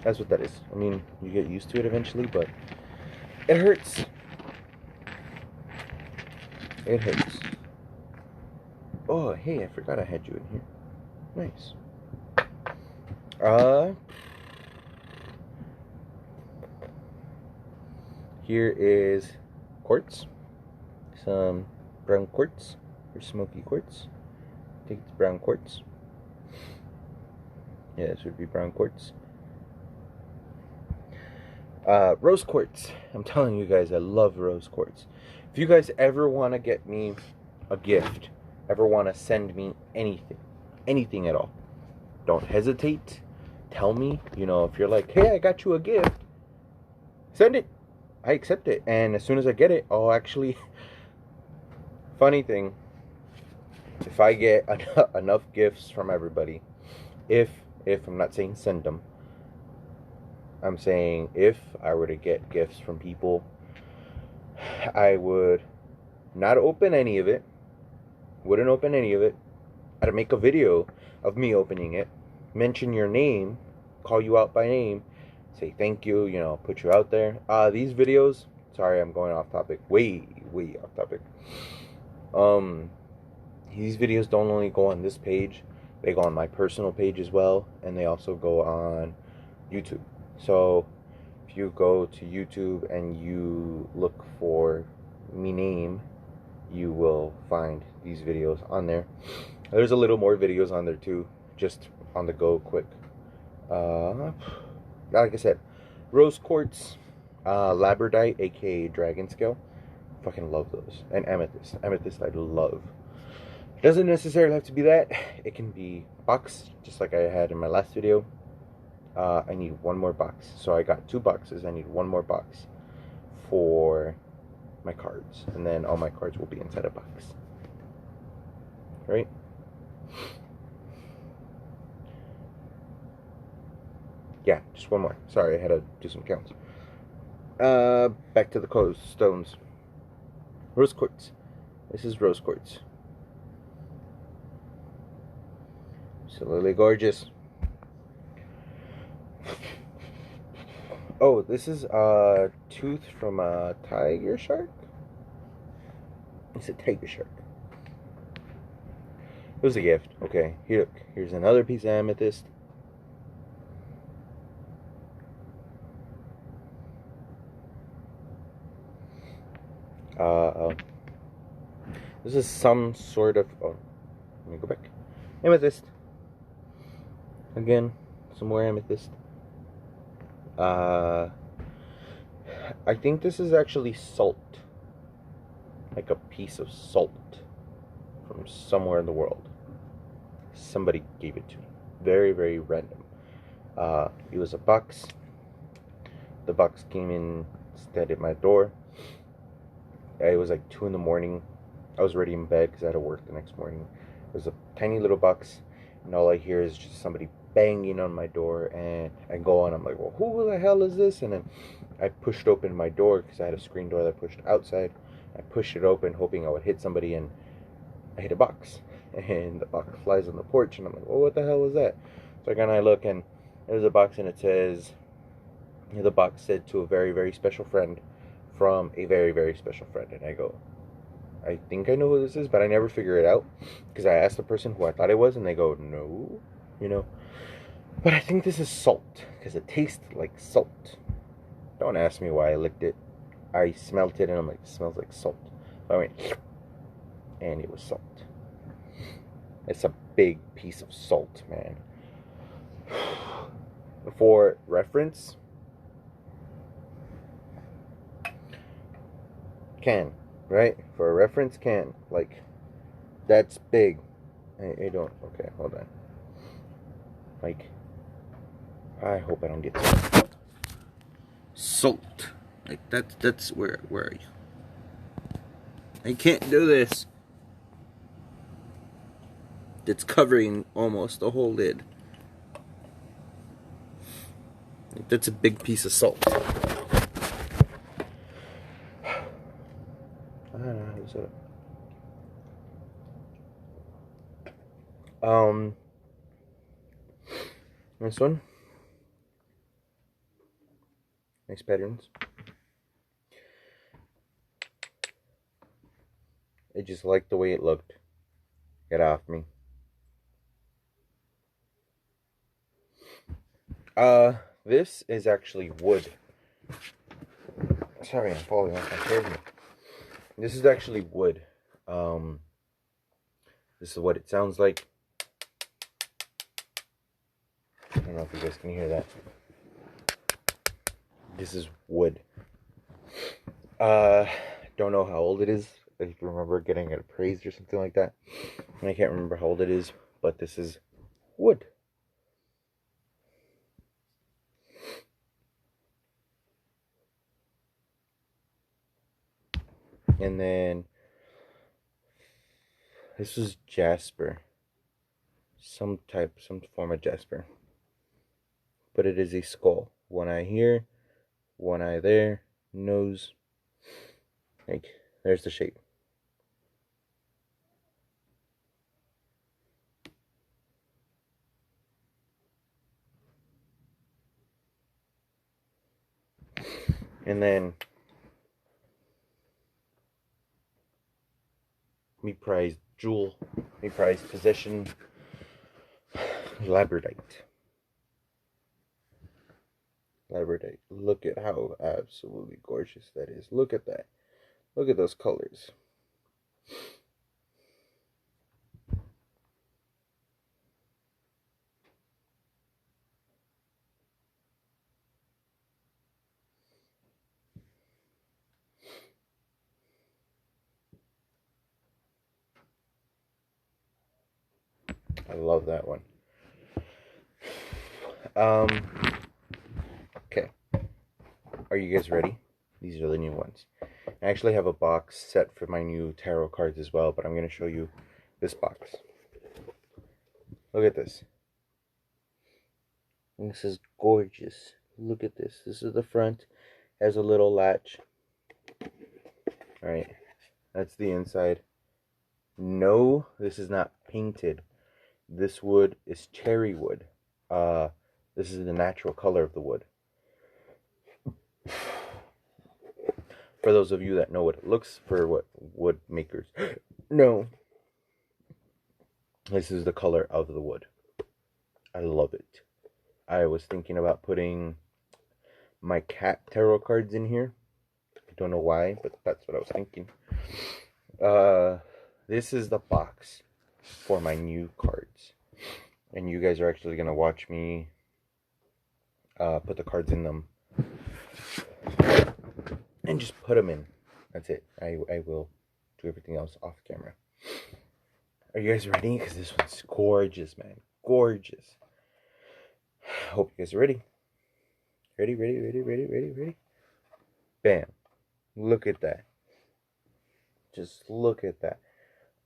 That's what that is. I mean, you get used to it eventually, but it hurts. It hurts. Oh, hey, I forgot I had you in here. Nice. Here is quartz. Some brown quartz or smoky quartz. I think it's brown quartz. Yeah, this would be brown quartz. Rose quartz. I'm telling you guys, I love rose quartz. If you guys ever want to get me a gift, ever want to send me anything at all, don't hesitate. Tell me, you know, if you're like, hey, I got you a gift, send it. I accept it. And as soon as I get it, I'll actually, funny thing, if I get enough gifts from everybody, if I'm not saying send them, I'm saying if I were to get gifts from people, I would not open any of it. Wouldn't open any of it. I'd make a video of me opening it, mention your name, call you out by name, say thank you, you know, put you out there. These videos, sorry, I'm going off topic, way off topic. These videos don't only go on this page, they go on my personal page as well, and they also go on YouTube. So if you go to YouTube and you look for me name, you will find these videos on there. There's a little more videos on there too, just on the go quick. Like I said, rose quartz, labradorite, aka dragon scale. Fucking love those. And amethyst. Amethyst I love. Doesn't necessarily have to be that. It can be a box, just like I had in my last video. I need one more box. So I got 2 boxes. I need one more box for my cards. And then all my cards will be inside a box. Right? Yeah, just one more. Sorry, I had to do some counts. Back to the stones. Rose quartz. This is rose quartz. Absolutely gorgeous. Oh, this is a tooth from a tiger shark? It's a tiger shark. It was a gift. Okay, here's another piece of amethyst. This is some sort of... Oh, let me go back. Amethyst. Again, some more amethyst. I think this is actually salt. Like a piece of salt from somewhere in the world. Somebody gave it to me. Very, very random. It was a box. The box came in, stood at my door. It was like 2 in the morning. I was already in bed because I had to work the next morning. It was a tiny little box, and all I hear is just somebody banging on my door, and I go on. I'm like, well, who the hell is this? And then I pushed open my door because I had a screen door that I pushed outside. I pushed it open, hoping I would hit somebody, and I hit a box. And the box flies on the porch, and I'm like, well, what the hell is that? So I kind of look, and there's a box, and it says, the box said, to a very, very special friend from a very, very special friend. And I go, I think I know who this is, but I never figure it out because I asked the person who I thought it was, and they go, no, you know. But I think this is salt because it tastes like salt. Don't ask me why I licked it. I smelt it, and I'm like, it smells like salt. So I went, and it was salt. It's a big piece of salt, man. For reference, can, right? For a reference, can. Like, that's big. I don't, okay, hold on. Like, I hope I don't get salt. Like, that's, where are you? I can't do this. It's covering almost the whole lid. Like, that's a big piece of salt. This one. Nice patterns. I just liked the way it looked. Get off me. This is actually wood. Sorry, I'm falling off my chair. This is actually wood. This is what it sounds like. I don't know if you guys can hear that. This is wood. Don't know how old it is. I remember getting it appraised or something like that. And I can't remember how old it is, but this is wood. And then this is jasper. Some form of jasper. But it is a skull. One eye here, one eye there, nose. Like, there's the shape. And then me prized jewel, me prized possession, labradorite. Labradorite. Look at how absolutely gorgeous that is. Look at that. Look at those colors. I love that one. Okay. Are you guys ready? These are the new ones. I actually have a box set for my new tarot cards as well, but I'm going to show you this box. Look at this. And this is gorgeous. Look at this. This is the front. Has a little latch. Alright. That's the inside. No, this is not painted. This wood is cherry wood. This is the natural color of the wood. For those of you that know what it looks for, what wood makers know, this is the color of the wood. I love it. I was thinking about putting my cat tarot cards in here. I don't know why, but that's what I was thinking. This is the box for my new cards. And you guys are actually going to watch me put the cards in them. And just put them in. That's it. I will do everything else off camera. Are you guys ready? Because this one's gorgeous, man. Gorgeous. Hope you guys are ready. Ready? Bam. Look at that. Just look at that.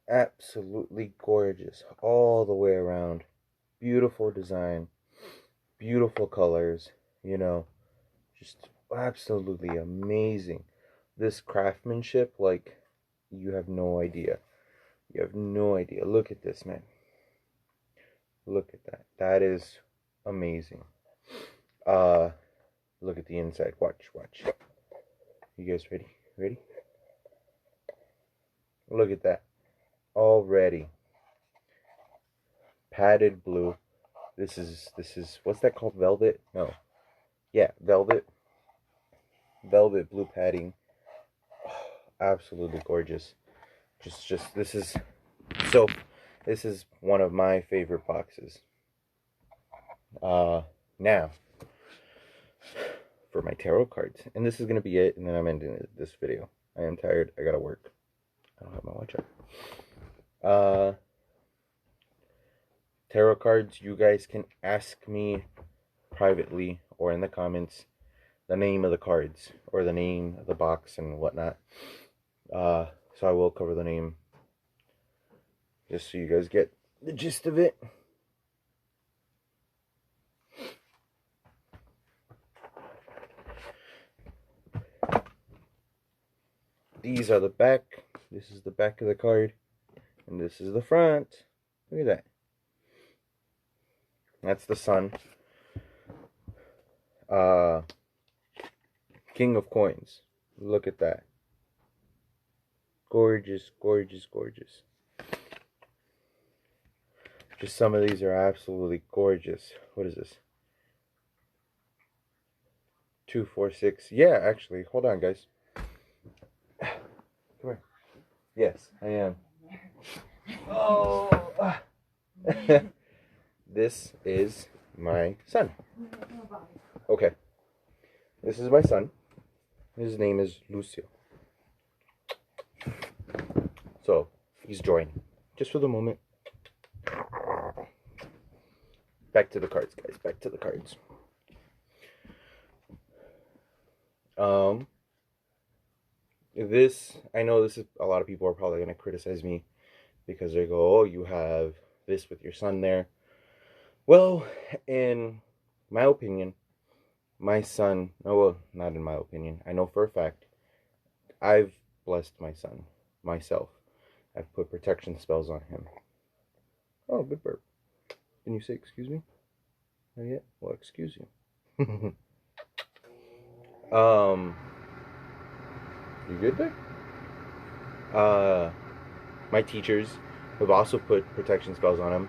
Absolutely gorgeous. All the way around. Beautiful design. Beautiful colors. You know. Just absolutely amazing. This craftsmanship, like, you have no idea. You have no idea. Look at this, man. Look at that. That is amazing. Look at the inside. Watch. You guys ready? Ready? Look at that. Already. Padded blue. This is what's that called? Velvet? No. Yeah, velvet. Velvet blue padding. Oh, absolutely gorgeous. Just this is one of my favorite boxes. Now for my tarot cards, and this is gonna be it, and then I'm ending this video. I am tired. I gotta work. I don't have my watch up. Tarot cards, you guys can ask me privately or in the comments the name of the cards or the name of the box and whatnot. So I will cover the name just so you guys get the gist of it. These are the back. This is the back of the card. And this is the front. Look at that. That's the sun. King of Coins. Look at that. Gorgeous. Just some of these are absolutely gorgeous. What is this? 2, 4, 6. Yeah, actually. Hold on, guys. Come here. Yes, I am. Oh. This is my son. Okay. This is my son. His name is Lucio. So, he's joining. Just for the moment. Back to the cards, guys. Back to the cards. I know this is, a lot of people are probably going to criticize me because they go, oh, you have this with your son there. Well, in my opinion, my son, oh, well, not in my opinion, I know for a fact, I've blessed my son, myself. I've put protection spells on him. Oh, good burp. Can you say excuse me? Not yet? Well, excuse you. You good there? My teachers have also put protection spells on him.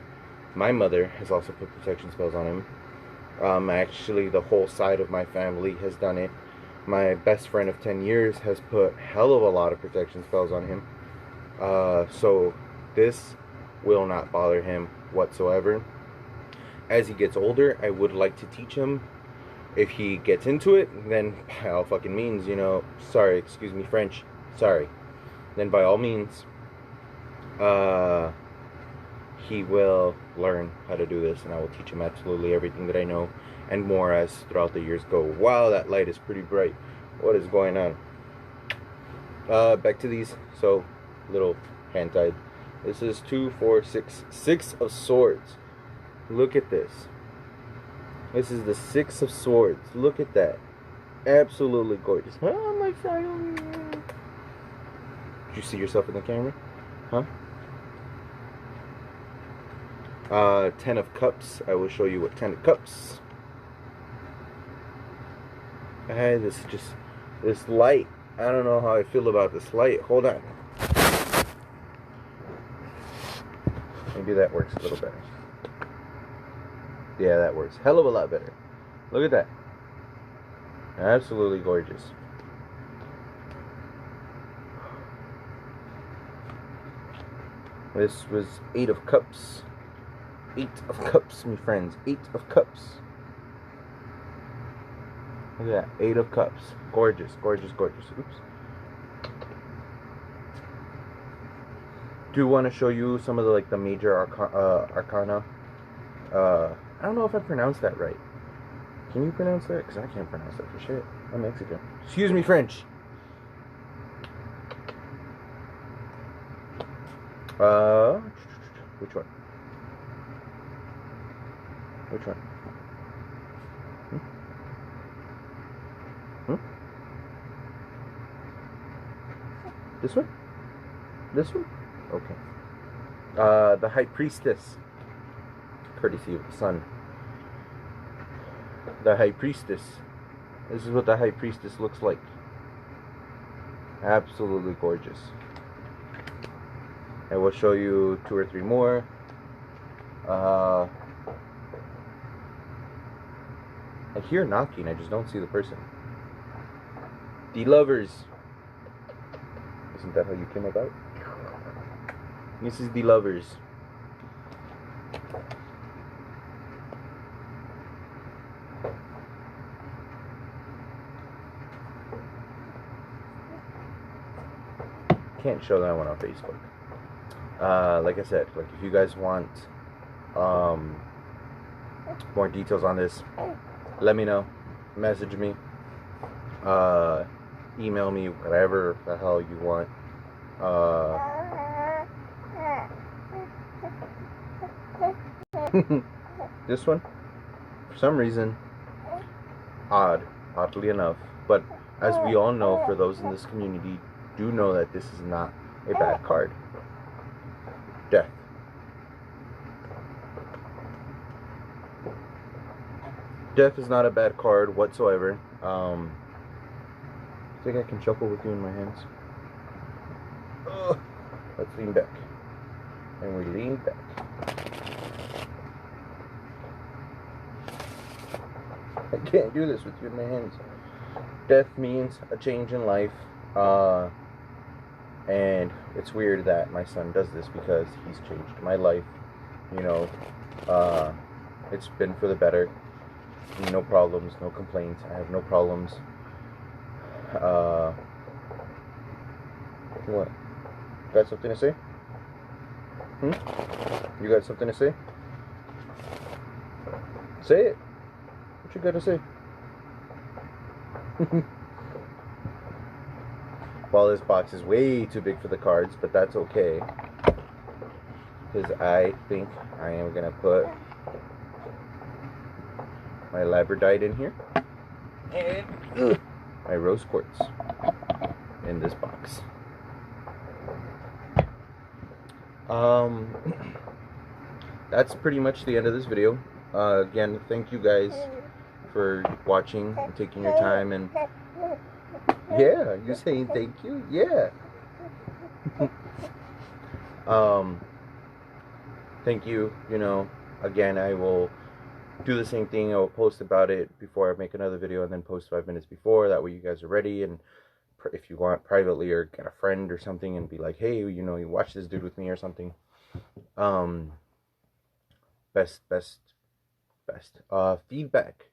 My mother has also put protection spells on him. Actually, the whole side of my family has done it. My best friend of 10 years has put hell of a lot of protection spells on him. So this will not bother him whatsoever. As he gets older, I would like to teach him. If he gets into it, then by all fucking means, you know, sorry, excuse me, French, sorry. Then by all means, he will learn how to do this, and I will teach him absolutely everything that I know and more as throughout the years go. Wow, that light is pretty bright. What is going on? Back to these. So, little hand tied. This is 2, 4, 6. 6 of swords. Look at this. This is the 6 of swords. Look at that. Absolutely gorgeous. Oh my God. Did you see yourself in the camera? Huh? 10 of cups. I will show you what 10 of cups. This light. I don't know how I feel about this light. Hold on. Maybe that works a little better. Yeah, that works. Hell of a lot better. Look at that. Absolutely gorgeous. This was 8 of cups. 8 of cups, my friends. 8 of cups. Look at that. 8 of cups. Gorgeous, gorgeous, gorgeous. Oops. Do want to show you some of the major arcana. I don't know if I pronounced that right. Can you pronounce that? Because I can't pronounce that for shit. I'm Mexican. Excuse me, French. Which one? Which one? This one? This one? Okay. The High Priestess. Courtesy of the sun. The High Priestess. This is what the High Priestess looks like. Absolutely gorgeous. I will show you 2 or 3 more. I hear knocking, I just don't see the person. The Lovers. Isn't that how you came about? This is The Lovers. Can't show that one on Facebook. Like I said, if you guys want more details on this, let me know. Message me. Email me, whatever the hell you want. This one, for some reason, oddly enough, but as we all know, for those in this community, do know that this is not a bad card. Death. Death is not a bad card whatsoever. I think I can shuffle with you in my hands. Let's lean back. And we lean back. I can't do this with you in my hands. Death means a change in life. And it's weird that my son does this because he's changed my life. You know, it's been for the better. No problems, no complaints. I have no problems. What? Got something to say? You got something to say? Say it. What you got to say? Well, this box is way too big for the cards, but that's okay. Because I think I am going to put my labradorite in here. And my rose quartz in this box. That's pretty much the end of this video. Again, thank you guys for watching and taking your time. And yeah, you saying thank you? Yeah. Thank you. You know, again, I will do the same thing. I will post about it before I make another video, and then post 5 minutes before. That way you guys are ready. And if you want, privately, or get a friend or something and be like, hey, you know, you watch this dude with me or something. Best feedback.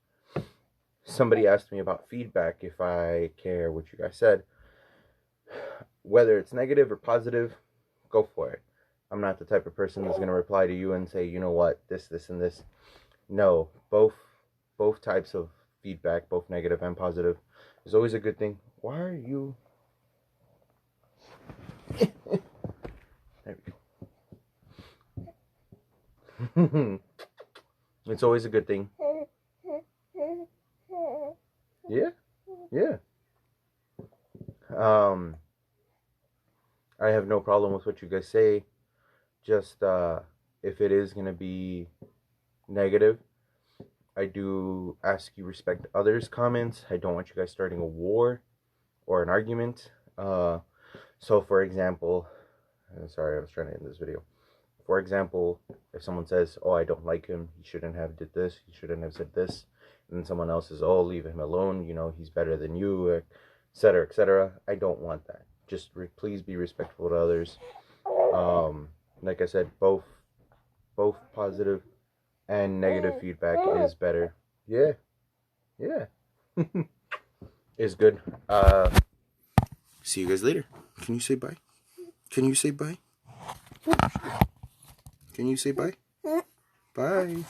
Somebody asked me about feedback, if I care what you guys said. Whether it's negative or positive, go for it. I'm not the type of person that's going to reply to you and say, you know what, this, and this. No, both types of feedback, both negative and positive, is always a good thing. Why are you... There we go. It's always a good thing. Yeah, yeah. I have no problem with what you guys say. Just if it is gonna be negative, I do ask you respect others' comments. I don't want you guys starting a war or an argument. So for example, sorry, I was trying to end this video. For example, if someone says, "Oh, I don't like him. He shouldn't have did this. He shouldn't have said this," and then someone else says, "Oh, leave him alone. You know, he's better than you," etc., etc. I don't want that. Just please be respectful to others. Like I said, both positive and negative feedback is better. Yeah, yeah, is good. See you guys later. Can you say bye? Can you say bye? Can you say bye? Bye.